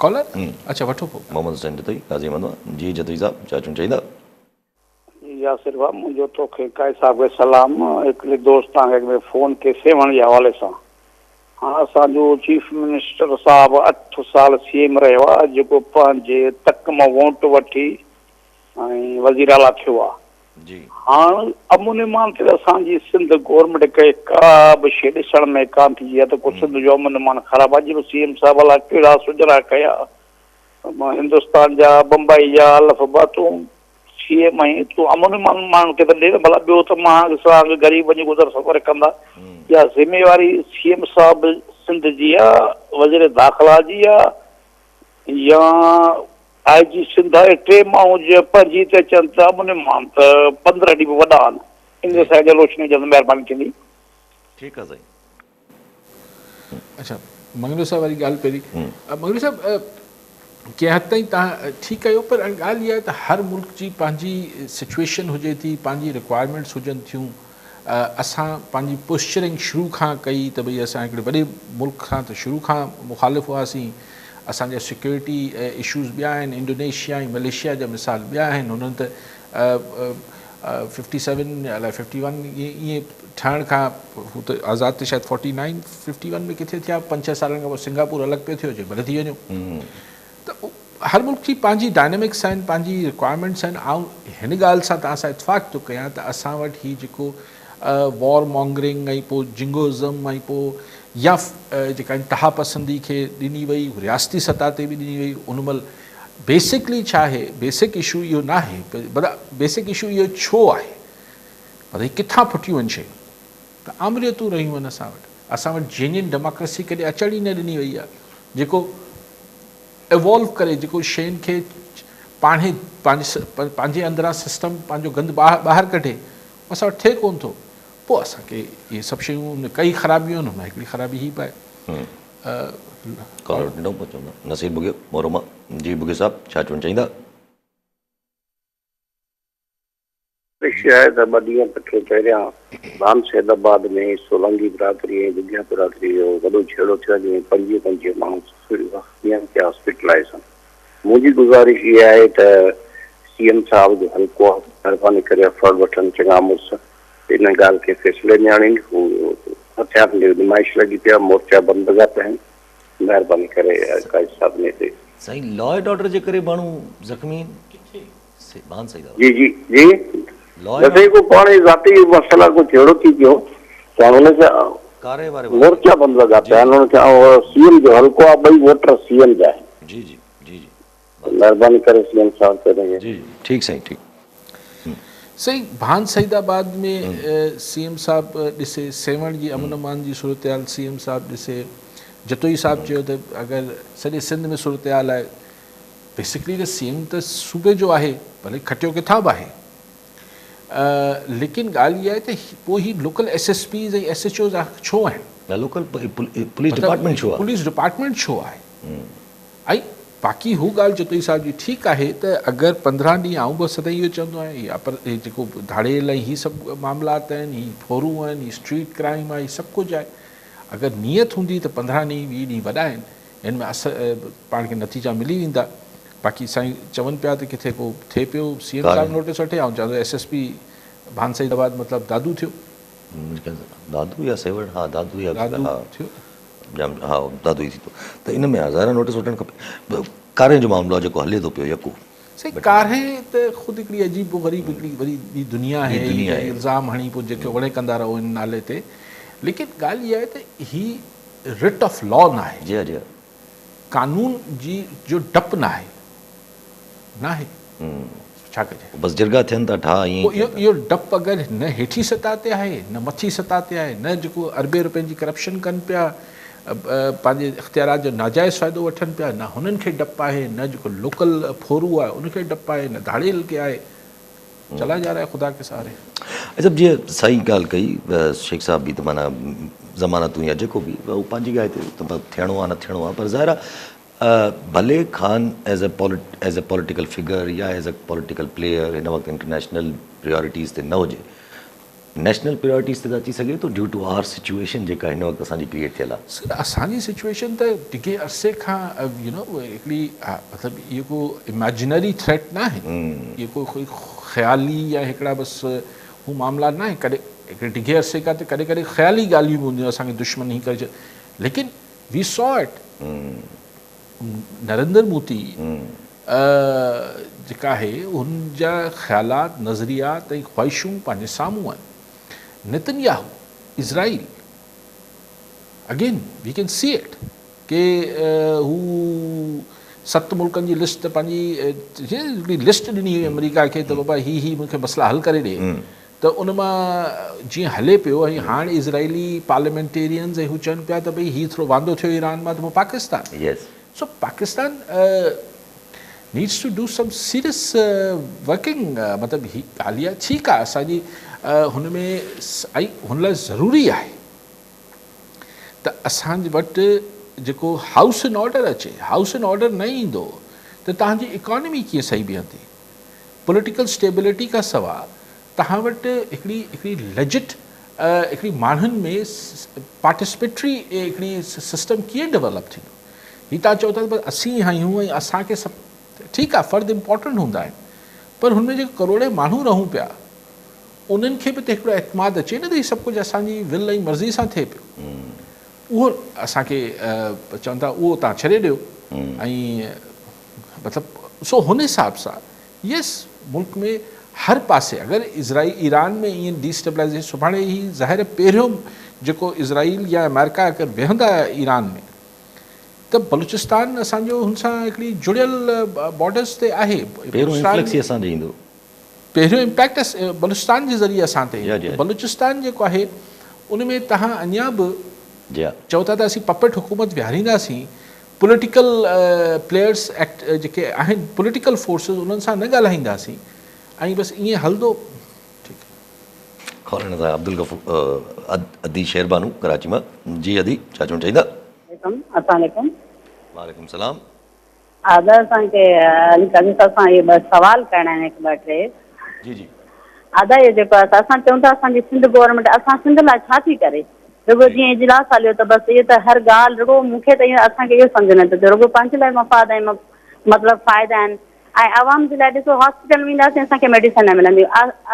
Speaker 2: कॉलर, अच्छा वठो पोइ।
Speaker 1: मोहम्मद हुसैन जतोई, काज़ी अहमद जी जतोई साहब, छा चवणु चाहींदा?
Speaker 6: यासिर भाउ, मुंहिंजो तोखे काई साहब खे सलाम। हिकिड़े दोस्त तव्हांखे फ़ोन के सेवण जे हवाले सां, हाँ, असांजो चीफ मिनिस्टर साहब 8 साल CM रहियो आहे, जेको पंहिंजे तक मां वोट वठी ऐं वज़ीर आला थियो आहे। हाणे अमुन ईमान ते असांजी सिंध गवर्नमेंट खे का बि शइ ॾिसण में कान थी आहे त को सिंध जो अमुन ईमान ख़राबु आहे। जेको CM साहब अलाए कहिड़ा सुजरा कया, हिंदुस्तान जा, बम्बई जा, अलफ बातूं CM आई, तूं अमुन ईमान माण्हुनि खे त ॾे न भला। ॿियो त मां ॾिसां ग़रीब वञी गुज़र सफ़र कंदा, या ज़िम्मेवारी CM साहब सिंध जी आहे, वज़ीर दाख़िला जी आहे, या IG सिंध आहे। 3 माण्हू जे पंहिंजी ते अचनि था, अमुन ईमान त 15 ॾींहं बि वॾा आहिनि। इन साइड रोशनी जल्द महिरबानी थींदी।
Speaker 1: ठीकु आहे साईं।
Speaker 2: अच्छा, मंगलू साहब वारी ॻाल्हि पहिरीं। मंगलू साहब, कंहिं हद ताईं तव्हां ठीकु कयो, पर ॻाल्हि इहा आहे त हर मुल्क जी पंहिंजी सिचुएशन हुजे थी, पंहिंजी रिक्वायरमेंट्स हुजनि थियूं। असां पंहिंजी पोस्चरिंग शुरू खां कई त भई असां हिकिड़े वॾे मुल्क खां त शुरू खां मुखालिफ़ हुआसीं। असांजा सिक्योरिटी इशूज़ ॿिया आहिनि, इंडोनेशिया ऐं मलेशिया जा मिसाल ॿिया आहिनि। हुननि त 57 अलाए 51 ईअं ठहण खां, हू त आज़ादु त शायदि 49 51 में किथे थिया, 5-6 सालनि खां पोइ सिंगापुर अलॻि पियो थियो हुजे, भले थी वञो। त हर मुल्क जी पंहिंजी डायनेमिक्स आहिनि, पंहिंजी रिक्वायरमेंट्स आहिनि। ऐं हिन ॻाल्हि सां तव्हां सां इतफ़ाक़ थो कयां त असां वटि हीउ जेको वॉर मॉन्गरिंग ऐं पोइ जिंगोज़म ऐं पोइ या जेका इंतिहा पसंदी खे ॾिनी वई, रियासती सतह ते बि ॾिनी वई, उन महिल बेसिकली छा आहे, बेसिक इशू इहो न आहे, भला बेसिक इशू इहो छो आहे, भई किथां फुटियूं आहिनि शयूं, त आमरियतूं रहियूं आहिनि असां वटि जेन्युइन डेमोक्रेसी कॾहिं अचण ई न ॾिनी वई आहे, जेको इवॉल्व करे, जेको शयुनि खे पाणे पंहिंजे अंदरां सिस्टम पंहिंजो गंद ॿाहिरि कढे, असां वटि थिए कोन थो। पोइ असांखे इहे सभु शयूं, कई ख़राबियूं आहिनि, हुन हिकिड़ी ख़राबी ही पाए।
Speaker 1: नसीर बुगे मोरमा जी, बुगे साहब छा चवणु चाहींदा?
Speaker 7: आहे त 2 ॾींहं पहिरियां बानसैदाबाद में सोलंगी बिरादरी ऐं दुगिया बिरादरी जो वॾो छेड़ो थियो, जंहिंमें 25 माण्हू हॉस्पिटलाइज़ आहिनि। मुंहिंजी गुज़ारिश इहा आहे त CM साहब जो हल्को आहे, महिरबानी करे एफर्ट वठनि, चङा मुड़ुस इन ॻाल्हि खे फ़ैसिले में आणीनि। हथियार नुमाइश लॻी पिया, मोर्चा बंदि लॻा पिया आहिनि, महिरबानी करे काई साहब ने ते
Speaker 1: साईं लॉ एंड ऑर्डर जे करे माण्हू ज़ख़्मी
Speaker 7: जी जी जी जैसे को पाण ज़ाती मसला को छेड़ो थी पियो त हुन मोर्चा बंदि लॻा पिया आहिनि। हुनखे CM जो हल्को आहे, 2 वोटर CM जा आहिनि।
Speaker 1: जी जी जी जी,
Speaker 7: महिरबानी करे CM साहब करेंगे।
Speaker 1: जी ठीकु साईं, ठीकु
Speaker 2: सही। भान सईदाबाद में CM साहब ॾिसे, सेवण जी अमन अमान जी सूरत हाल CM साहब ॾिसे, जतोई साहब चयो त अगरि सॼे सिंध में सूरत हाल आहे, बेसिकली त CM त सूबे जो आहे, भले खटियो किथां बि आहे, लेकिन ॻाल्हि इहा आहे त पोइ ही लोकल SSPs ऐं SHOs छो आहिनि,
Speaker 1: लोकल पुलिस डिपार्टमेंट छो आहे,
Speaker 2: पुलिस डिपार्टमेंट छो आहे। ऐं बाक़ी हू ॻाल्हि जतोई साहब जी ठीकु आहे त अगरि 15 ॾींहं आऊं बि सदाईं इहो चवंदो आहियां, या पर जेको धाड़ेल ऐं हीअ सभु मामलात आहिनि, हीअ फोरूं आहिनि, हीअ स्ट्रीट क्राइम आहे, हीअ सभु कुझु आहे। अगरि नियत हूंदी त 15 ॾींहं 20 ॾींहं वॾा आहिनि, हिन में पाण खे नतीजा मिली वेंदा। बाक़ी साईं चवनि पिया त किथे को थिए पियो CM साहिबु नोटिस वठे ऐं चवंदो SSP भानसईदाबाद मतिलबु दादू थियो
Speaker 1: दादू या सेवड़, हा दादू या
Speaker 2: दादू
Speaker 1: हा
Speaker 2: थियो
Speaker 1: जाम, हा दादू ई थी थो त इन में हज़ार नोटिस वठणु खपे। कारें जो मामिलो आहे जेको हले थो पियो यको
Speaker 2: साईं कारें त ख़ुदि हिकिड़ी अजीब ग़रीब हिकिड़ी वरी ॿी दुनिया आहे, इल्ज़ाम हणी पोइ जेके ओड़े कंदा रहो इन नाले ते, लेकिन ॻाल्हि इहा आहे त ही रिट ऑफ लॉ न आहे,
Speaker 1: जी जी
Speaker 2: कानून जी जो डपु न आहे छा कजे,
Speaker 1: बसि जिरगा थियनि था ठा ईअं।
Speaker 2: इहो डपु अगरि न हेठी सतह ते आहे न मथी सतह ते आहे, न जेको अरबे रुपयनि जी करप्शन कनि पिया, पंहिंजे इख़्तियारात जो नाजाइज़ फ़ाइदो वठनि पिया, न हुननि खे डपु आहे, न जेको लोकल फोरू आहे उनखे डपु आहे, न धाड़ेल खे आहे, चला जा रहा है ख़ुदा के सहारे।
Speaker 1: अच्छा जीअं सही ॻाल्हि कई शेख साहब बि त माना ज़मानतूं या जेको बि उहो पंहिंजी ॻाल्हि ते त थियणो आहे न थियणो आहे, पर ज़ाहिर आहे भले Khan as a political figure या एज़ अ पॉलिटिकल प्लेयर हिन वक़्तु इंटरनेशनल प्रायोरिटीज़ ते न हुजे, नेशनल प्रायोरिटीज़ ते त अची सघे थो ड्यू टू आर सिचुएशन जेका हिन वक़्तु असांजी क्रिएट थियल आहे।
Speaker 2: असांजी सिचुएशन त टिके अरसे खां हिकिड़ी मतिलबु इहो को इमेजिनरी थ्रेट न आहे, इहो कोई ख़्याली या हिकिड़ा बसि हू मामला न आहे, कॾहिं हिकिड़े टिके अरसे खां त कॾहिं कॾहिं ख़्याली ॻाल्हियूं बि हूंदियूं असांखे दुश्मन ई करे, लेकिन वी सॉ इट नरेंद्र मोदी जेका आहे हुन जा ख़्यालात नज़रियात ऐं ख़्वाहिशूं पंहिंजे साम्हूं आहिनि। Netanyahu Israel again we can see it के हू 7 मुल्कनि जी लिस्ट पंहिंजी हिकिड़ी लिस्ट ॾिनी हुई अमेरिका खे त बाबा ही मूंखे मसला हल करे ॾे, त उन मां जीअं हले पियो ऐं हाणे इज़राइली पार्लियामेंटेरियन्स ऐं हू चवनि पिया त भई हीउ थोरो वांदो थियो ईरान मां त पोइ Pakistan, so Pakistan needs to do some serious working, मतिलबु ही ॻाल्हि आहे ठीकु आहे असांजी हुन में ऐं हुन लाइ ज़रूरी आहे त असांजे वटि जेको हाउस इन ऑर्डर अचे, हाउस इन ऑर्डर न ईंदो त तव्हांजी इकॉनमी कीअं सही बीहंदी, पॉलिटिकल स्टेबिलिटी खां सवाइ तव्हां वटि हिकिड़ी लेजिट हिकिड़ी माण्हुनि में पार्टिसिपेटरी हिकिड़ी सिस्टम कीअं डेवलप थींदो। हीअ तव्हां चओ था त असीं आहियूं ऐं असांखे सभु ठीकु आहे फ़र्द इम्पॉर्टेंट हूंदा आहिनि, पर हुनमें जेके करोड़े माण्हू रहूं पिया उन्हनि खे बि त हिकिड़ो एतमाद अचे न त हीउ सभु कुझु असांजी विल ऐं मर्ज़ी सां थिए पियो, उहो असांखे चवनि था उहो तव्हां छॾे ॾियो ऐं मतिलबु सो हुन हिसाब सां यस मुल्क में हर पासे अगरि ईरान में ईअं डिस्टेबलाइजेशन सुभाणे ई ज़ाहिर पहिरियों जेको इज़राइल या अमेरिका अगरि वेहंदा ईरान में त बलूचिस्तान असांजो हुन सां हिकिड़ी जुड़ियल बॉर्डर्स ते आहे, पहिरियों इम्पैक्ट बलूचिस्तान जे ज़रिए असां ते, बलूचिस्तान जेको आहे उन में तव्हां अञा बि चओ था त असीं पपेट हुकूमत विहारींदासीं, पॉलिटिकल प्लेयर्स एक्ट जेके आहिनि पॉलिटिकल फोर्सिस उन्हनि सां न ॻाल्हाईंदासीं ऐं बसि ईअं हलंदो।
Speaker 1: ठीकु आहे अब्दुल गफूर अदी शेरबानू कराची मां, जी अदी छा चवणु चाहींदा?
Speaker 8: अस्सलाम
Speaker 1: वालेकुम सलाम।
Speaker 8: आदर असांखे अली काज़ी साहब सां इहे ॿ सवाल करणा आहिनि, हिकु ॿ टे।
Speaker 1: जी जी
Speaker 8: आदा इहो जेको आहे असां चऊं था असांजी सिंध गवर्नमेंट असां सिंध लाइ छा थी करे, रुगो जीअं इजलास हलियो त बसि इहो त हर ॻाल्हि रुगो मूंखे त इहो असांखे इहो सम्झ न अचे रुगो पंहिंजे लाइ मफ़ाद ऐं मतिलबु फ़ाइदा आहिनि ऐं आवाम जे लाइ ॾिसो हॉस्पिटल वेंदासीं असांखे मेडिसिन न मिलंदियूं,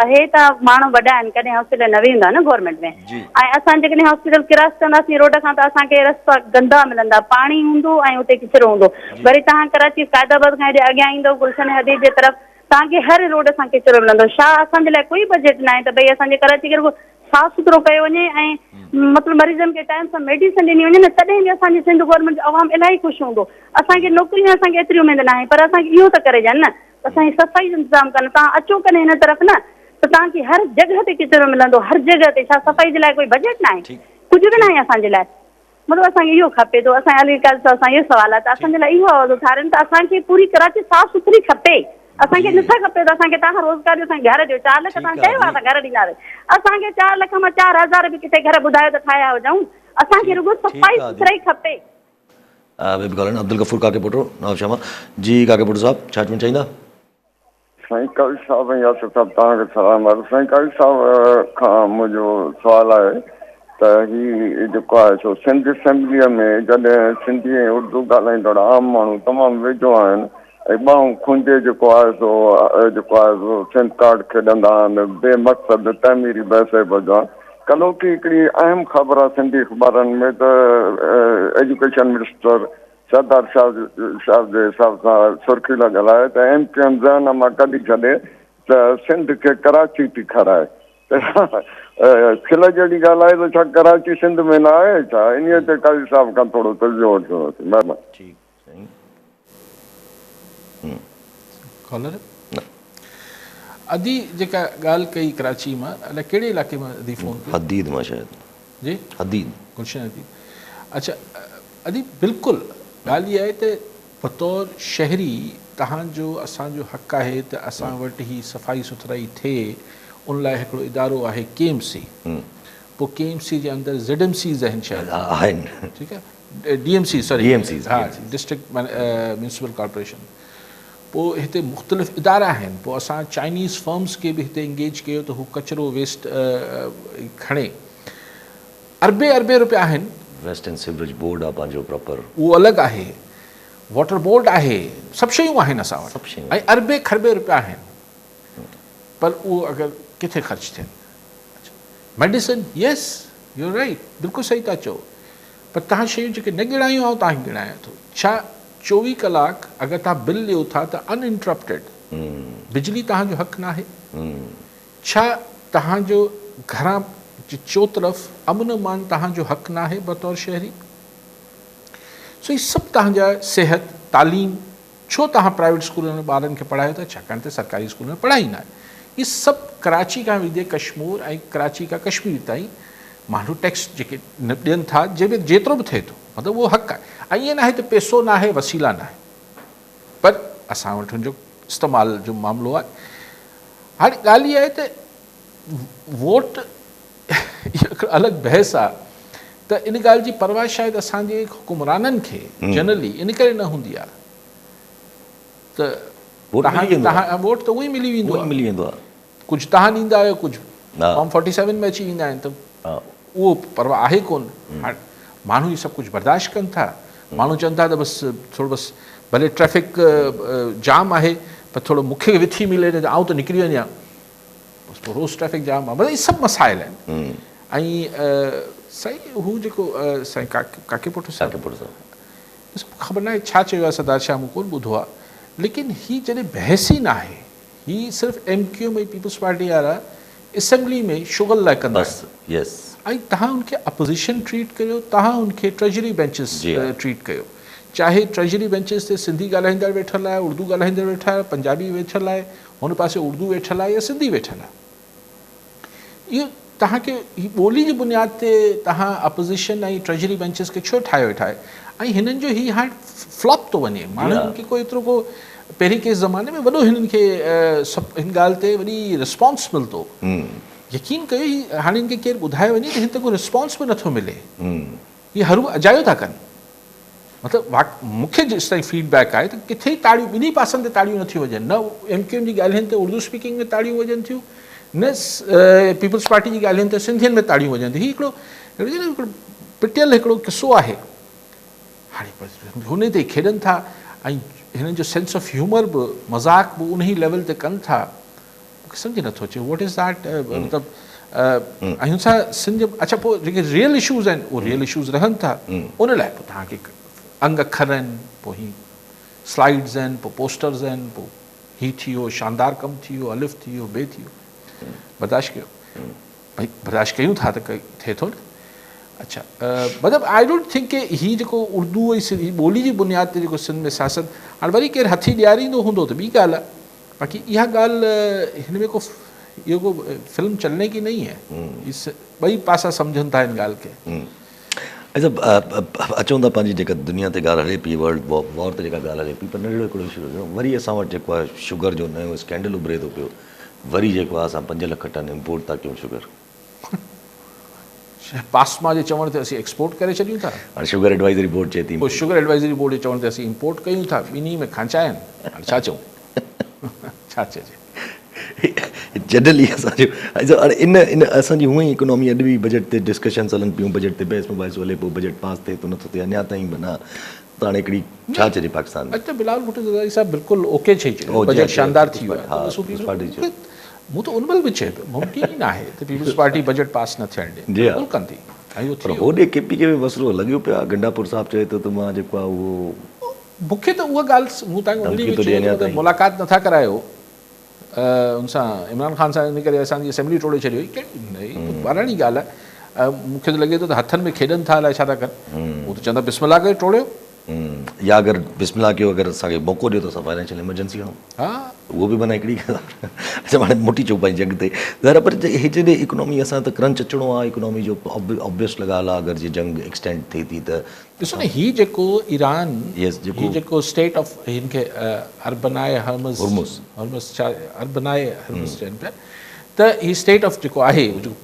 Speaker 8: हे त माण्हू वॾा आहिनि कॾहिं हॉस्पिटल न वेंदा न गवर्नमेंट में, ऐं असां जेकॾहिं हॉस्पिटल क्रॉस कंदासीं रोड खां त असांखे रस्ता गंदा मिलंदा, पाणी हूंदो ऐं उते किचिरो हूंदो, वरी तव्हां कराची क़ायदाबाद खां हेॾे अॻियां ईंदो गुलशन हदीद जे तरफ़ तव्हांखे हर रोड सां किचिरो मिलंदो, छा असांजे लाइ कोई बजट न आहे त भई असांजे कराची खे रुगो साफ़ सुथिरो कयो वञे ऐं मतिलबु मरीज़नि खे टाइम सां मेडिसिन ॾिनी वञे न, तॾहिं बि असांजी सिंध गवर्नमेंट जो अवाम इलाही ख़ुशि हूंदो। असांखे नौकिरियूं असांखे एतिरी उमेद न आहे, पर असांखे इहो त करे ॾियनि न, असांजी सफ़ाई जो इंतज़ाम कनि, तव्हां अचो कॾहिं हिन तरफ़ न त तव्हांखे हर जॻह ते किचिरो मिलंदो, हर जॻह ते, छा सफ़ाई जे लाइ कोई बजट न आहे, कुझु बि न आहे असांजे लाइ, मतिलबु असांखे इहो खपे थो। असांजे अली काज़ी साहब सां इहो सवाल आहे त असांजे लाइ इहो आवाज़ उथारनि त असांखे पूरी कराची साफ़ सुथरी खपे, असांखे नथा खपे त असांखे तव्हां रोज़गार ॾियो, असांखे घर ॾियो, 4 लख तव्हां चयो आहे असां घर ॾींदासीं, असांखे 4 लख मां 4000 बि किथे घर ॿुधायो त ठाहिया हुजऊं, असांखे रुगो सफ़ाई सुथराई खपे।
Speaker 1: अब्दुल गफूर काकेपुटो नवाबशाह जी, काकेपुटो साहब छा चवणु चाहींदा?
Speaker 9: साईं काज़ी साहब ऐं यासिर साहब तव्हांखे सलाम आहे। साईं काज़ी साहब खां मुंहिंजो सुवालु आहे त हीउ जेको आहे सो सिंध असेंबलीअ में जॾहिं सिंधी ऐं उर्दू ॻाल्हाईंदड़ आम माण्हू तमामु वेझो आहिनि ॿाहूं खुंजे जेको आहे सो सिंध कार्ड खेॾंदा आहिनि बेमक़सद तइमीरी बहस बजा कल्ह की हिकिड़ी अहम ख़बर आहे सिंधी अख़बारनि में त एजुकेशन मिनिस्टर सरदार साहब जे हिसाब सां सुर्खी लॻल आहे त MQM ज़हन मां कढी छॾे त सिंध खे कराची थी खाराए खिल जहिड़ी ॻाल्हि आहे त छा कराची सिंध में न आहे छा इन ते काज़ी साहब खां थोरो तजुर्बो वठिणोसीं महिरबानी।
Speaker 2: कॉलर अदी जेका ॻाल्हि कई कराची मां अलाए कहिड़े इलाइक़े मां अदी फ़ोन कयो
Speaker 1: हदीद मां शायदि
Speaker 2: जी
Speaker 1: हदीद
Speaker 2: गुलशन अदी अच्छा अदी बिल्कुलु ॻाल्हि इहा आहे त बतौर शहरी तव्हांजो असांजो हक़ आहे त असां वटि ही सफ़ाई सुथराई थिए उन लाइ हिकिड़ो इदारो आहे KMC पोइ KMC जे अंदरि ZMCs आहिनि शायदि
Speaker 1: आहिनि
Speaker 2: ठीकु आहे DMC सॉरी
Speaker 1: DMCs
Speaker 2: हा डिस्ट्रिक्ट म्यूनिसिपल कॉर्पोरेशन पोइ हिते मुख़्तलिफ़ इदारा आहिनि पोइ असां चाइनीज़ फर्म्स खे बि हिते इंगेज कयो त हू कचिरो वेस्ट खणे अरबे रुपया आहिनि
Speaker 1: वेस्टर्न सिवरेज बोर्ड आहे पंहिंजो प्रॉपर
Speaker 2: उहो अलॻि आहे वाटर बोर्ड आहे सभु शयूं आहिनि असां वटि
Speaker 1: सभु शयूं
Speaker 2: ऐं अरबे रुपया आहिनि पर उहो अगरि किथे ख़र्चु थियनि मेडिसिन यस यू राइट बिल्कुलु सही था चओ पर तव्हां शयूं जेके न गिणायूं आहियो तव्हांखे गिणायां थो छा 24 कलाक अगरि तव्हां बिल ॾियो था त अनइंटरप्टेड बिजली तव्हांजो हक़ न आहे छा तव्हांजो घरां चो तरफ़ अमन मान तव्हांजो हक़ न आहे बतौर शहरी सो इहे सभु तव्हांजा सिहत तालीम छो तव्हां प्राइवेट स्कूलनि में ॿारनि खे पढ़ायो था छाकाणि त सरकारी स्कूल में पढ़ाई न आहे इहे सभु कराची खां विदे कश्मीर ऐं कराची खां कश्मीर ताईं माण्हू टैक्स जेके न ॾियनि था जंहिंमें जेतिरो बि थिए थो मतिलबु उहो हक़ आहे ऐं ईअं न आहे त पैसो न आहे वसीला न आहे पर असां वटि हुनजो इस्तेमाल जो मामिलो आहे हाणे ॻाल्हि इहा आहे त वोट इहो हिकिड़ो अलॻि बहस आहे त इन ॻाल्हि जी परवाह शायदि असांजे हुकुमराननि खे जनरली इन करे न हूंदी आहे त तव्हां वोट त उहो ई मिली वेंदो आहे कुझु तव्हां ॾींदा आहियो कुझु फॉर्म 47 में अची वेंदा आहिनि त उहो परवाह आहे कोन हाणे माण्हू इहे सभु कुझु बर्दाश्त कनि था माण्हू चवनि था त बसि थोरो बसि भले ट्रैफिक जाम आहे पर थोरो मूंखे विथी मिले त आउं त निकिरी वञा बसि पोइ रोज़ु ट्रैफिक जाम आहे मतिलबु इहे सभु मसाइल आहिनि ऐं साईं हू जेको साईं काके पुट साहिबु ख़बर न आहे छा चयो आहे सरदार शाह मूं कोन ॿुधो आहे लेकिन ही जॾहिं बहस ई न आहे ही सिर्फ़ु MQM ऐं पीपल्स पार्टी वारा असेंबली में शुगल लाइ कंदा
Speaker 1: यस
Speaker 2: ऐं तव्हां उनखे अपोज़िशन ट्रीट कयो तव्हां उनखे ट्रेजरी बेंचिस ट्रीट कयो चाहे ट्रेजरी बेंचिस ते सिंधी ॻाल्हाईंदड़ वेठल आहे उर्दू ॻाल्हाईंदड़ वेठा आहे पंजाबी वेठल आहे हुन पासे उर्दू वेठल आहे या सिंधी वेठल आहे इहो तव्हांखे ही ॿोली जी बुनियाद ते तव्हां अपोज़िशन ऐं ट्रेजरी बेंचिस खे छो ठाहियो वेठा आहे ऐं हिननि जो ही हाणे फ्लॉप थो वञे माण्हुनि खे कोई एतिरो को पहिरीं के ज़माने में वॾो हिननि खे सभु हिन ॻाल्हि ते वॾी रिस्पॉन्स मिलंदो यकीन कयो ही हाणे हिन खे केरु ॿुधाए वञे त हिन ते को रिस्पॉन्स बि नथो मिले इहे हरू अजायो था कनि मतिलबु मूंखे जेसि ताईं फीडबैक आहे त किथे ताड़ियूं ॿिन्ही पासनि ते ताड़ियूं नथियूं वॼनि न MQM जी ॻाल्हियुनि ते उर्दू स्पीकिंग में ताड़ियूं वॼनि थियूं न पीपल्स पार्टी जी ॻाल्हियुनि ते सिंधियुनि में ताड़ियूं वॼनि थियूं हीउ हिकिड़ो पिटियल हिकिड़ो किसो आहे हाणे हुन ते खेॾनि था ऐं हिननि जो सेंस ऑफ ह्यूमर बि मज़ाक बि उन ई लेवल ते कनि था मूंखे सम्झ नथो अचे वॉट इज़ दैट मतिलबु ऐं हुन सां सिंध अच्छा पोइ जेके रियल इशूज़ आहिनि उहे रियल इशूज़ रहनि था उन लाइ पोइ तव्हांखे अंग अखर आहिनि पोइ ही स्लाइड्स आहिनि पोइ पोस्टर्स आहिनि पोइ हीउ थी वियो शानदार कमु थी वियो अलिफ़ थी वियो ॿिए थी वियो बर्दाश्त कयो भई बर्दाश्त कयूं था त थिए थो न अच्छा मतिलबु आई डोंट थिंक की हीउ जेको उर्दू ऐं ॿोली जी बुनियाद ते जेको सिंध में सियासत हाणे वरी केरु हथी ॾियारींदो हूंदो त ॿी ॻाल्हि आहे बाक़ी इहा ॻाल्हि हिन में को इहो को फिल्म चलने की नहीं है ॿई पासा सम्झनि था हिन ॻाल्हि खे
Speaker 1: अचूं था पंहिंजी जेका दुनिया ते ॻाल्हि हले पई वर्ल्ड वॉर ते जेका ॻाल्हि हले पई पर नंढिड़ो हिकिड़ो इशू वरी असां वटि जेको आहे शुगर जो नयो स्कैंडल उभरे थो पियो वरी जेको आहे असां 5 लख टन इम्पोर्ट था कयूं शुगर
Speaker 2: पासमा जे चवण ते असीं एक्सपोर्ट करे छॾियूं था
Speaker 1: हाणे शुगर एडवाइज़री बोर्ड चए थी
Speaker 2: पोइ शुगर एडवाइज़री बोर्ड जे चवण ते असीं इम्पोर्ट कयूं था ॿिन्ही में खांचा आहिनि हाणे छा चऊं छा चइजे
Speaker 1: जनरली असांजो हाणे इन असांजी हूअं ई इकोनॉमी अॼु बि बजट ते डिस्कशन्स हलनि पियूं बजट ते बहस मुबाहिसो हले पोइ बजट पास थिए थो नथो थिए अञा ताईं माना त हाणे हिकिड़ी छा चइजे पाकिस्तान में?
Speaker 2: अॼु त बिलावल भुट्टो ज़रदारी साहिबु बिल्कुलु ओके चई चयो, बजट शानदार थी वियो आहे। मूं त उन महिल बि चए पियो मुमकिन ई न आहे त पीपल्स पार्टी बजट पास न थियणु ॾे, बिल्कुलु कंदी।
Speaker 1: पर होॾे KPK में मसइलो लॻियो पियो आहे, गंडापुर साहिबु चए थो त मां जेको आहे उहो, मूंखे
Speaker 2: त उहा ॻाल्हि मूं तव्हांखे मुलाक़ात नथा करायो उन सां इमरान ख़ान सां, इन करे असांजी असेंबली टोड़े छॾियो हुई, कहिड़ी ॿारणी ॻाल्हि आहे। मूंखे त लॻे थो त हथनि में खेॾनि था, अलाए छा था कनि, उहो त चवंदा बिस्मिल्लाह करे टोड़ियो,
Speaker 1: या अगरि बिस्मिल्लाह कयो, अगरि असांखे मौक़ो ॾियो त असां फाइनेंशियल इमरजेंसी खणूं।
Speaker 2: हा,
Speaker 1: उहो बि माना हिकिड़ी अच्छा हाणे मोटी चऊं पंहिंजी जंग ते ज़रा, पर हे जॾहिं इकोनॉमी असां त क्रंच अचिणो आहे, इकोनॉमी जो ऑब्वियस ॻाल्हि आहे, अगरि जीअं जंग एक्सटेंड थिए थी त
Speaker 2: ॾिसो न, हीउ जेको ईरान जेको स्टेट ऑफ हिन खे अर्बनाए हर्मस छा अर्बनाए हर्मस चवनि पिया, त हीउ स्टेट ऑफ जेको आहे जेको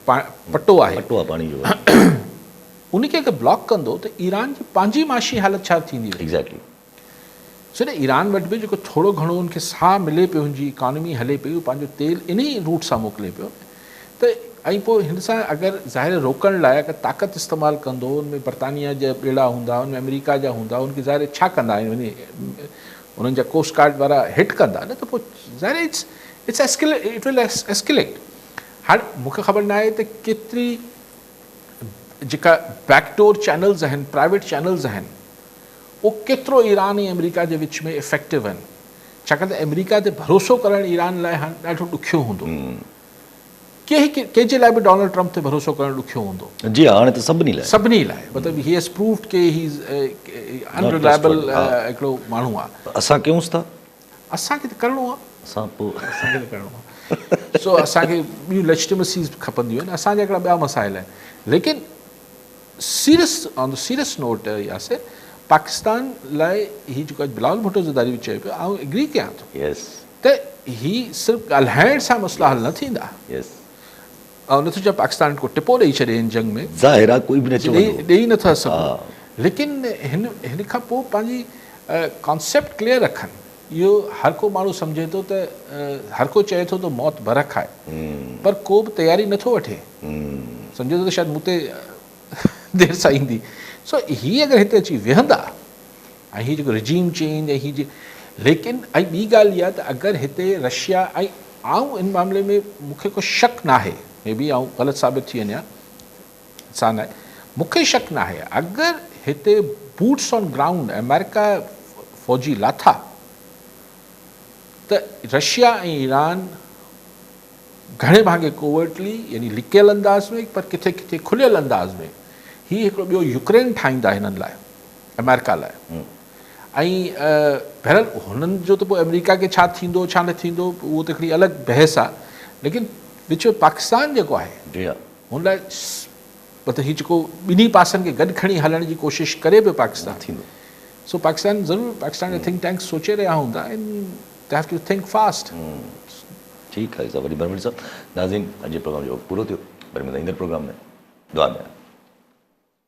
Speaker 2: पटो आहे
Speaker 1: पाणी जो,
Speaker 2: उनखे अगरि ब्लॉक कंदो त ईरान जी पंहिंजी माशी हालत छा थींदी?
Speaker 1: एग्ज़ैक्टली।
Speaker 2: सो न ईरान वटि बि जेको थोरो घणो उनखे साह मिले पियो, हुनजी इकॉनमी हले पई, पंहिंजो तेल इन ई रूट सां मोकिले पियो, त ऐं पोइ हिन सां अगरि ज़ाहिर रोकण लाइ अगरि ताक़त इस्तेमालु कंदो, उनमें बरतानिया जा ॿेड़ा हूंदा, उनमें अमेरिका जा हूंदा, उनखे ज़ाहिर छा कंदा आहिनि, उन्हनि जा कोस्ट गार्ड वारा हिट कंदा न, त पोइ ज़ाहिर इट विल एस्केलेट। हाणे मूंखे ख़बर न आहे त केतिरी जेका बैकडोर चैनल्स आहिनि, प्राइवेट चैनल्स आहिनि, उहो केतिरो ईरान ऐं अमेरिका जे विच में इफेक्टिव आहिनि, छाकाणि त अमेरिका ते भरोसो करणु ईरान लाइ हाणे ॾाढो ॾुखियो हूंदो, कंहिंजे लाइ बि डोनाल्ड ट्रम्प ते भरोसो करणु ॾुखियो हूंदो।
Speaker 1: जी हाणे त सभिनी लाइ
Speaker 2: मतिलबु ही हैज़ प्रूव्ड के ही इज़ अनरिलायबल हिकिड़ो माण्हू आहे।
Speaker 1: असां कयूंसि था,
Speaker 2: असांखे त करिणो आहे,
Speaker 1: असांखे
Speaker 2: त करिणो आहे। सो असांखे ॿियूं लेजिटिमेसीज़ खपंदियूं आहिनि, असांजा हिकिड़ा ॿिया मसाइल आहिनि, लेकिन on the serious note Yasir, Pakistan लाइ हीउ जेको अॼु बिलावल भुट्टो ज़रदारी बि चयो पियो, आउं एग्री कयां थो त हीउ सिर्फ़ु ॻाल्हाइण सां मसइला हल न थींदा, ऐं नथो चए पाकिस्तान को टिपो ॾेई छॾे हिन जंग में,
Speaker 1: ज़ाहिर आहे कोई बि न
Speaker 2: ॾेई नथा सघूं, लेकिन हिन खां पोइ पंहिंजी कॉन्सेप्ट क्लियर रखनि। इहो हर को माण्हू सम्झे थो त हर को चए थो त मौत बरख आहे, पर को बि तयारी नथो वठे, सम्झे थो त शायदि मूं ते देरि सां ईंदी। सो हीअ अगरि हिते अची वेहंदा, ऐं हीअ जेको रिजीम चेंज ऐं हीअ लेकिन ऐं ॿी ॻाल्हि इहा त अगरि हिते रशिया, ऐं आऊं इन मामले में मूंखे को शक न आहे, मे बी आऊं ग़लति साबित थी वञा, सा न आहे, मूंखे शक न आहे, अगरि हिते बूट्स ऑन ग्राउंड अमेरिका फ़ौजी लाथा त रशिया ऐं ईरान घणे भाङे कोवर्टली, यानी लिकियल अंदाज़ में, पर किथे किथे खुलियल अंदाज़ में हीउ हिकिड़ो ॿियो यूक्रेन ठाहींदा हिननि लाइ, अमेरिका लाइ। ऐं बहरहाल हुननि जो त पोइ अमेरिका खे छा थींदो छा न थींदो उहो त हिकिड़ी अलॻि बहस आहे, लेकिन विच में पाकिस्तान जेको आहे हुन लाइ मतिलबु हीउ जेको ॿिन्ही पासनि खे गॾु खणी हलण जी कोशिशि करे पियो पाकिस्तान थींदो। सो पाकिस्तान ज़रूरु, पाकिस्तान जा थिंक टैंक्स सोचे रहिया हूंदा, they have to think fast.
Speaker 1: ठीकु आहे, वॾी बरमणी साहब, नाज़रीन अॼु प्रोग्राम जो पूरो थियो, वरी ईंदड़ प्रोग्राम में दुआ में।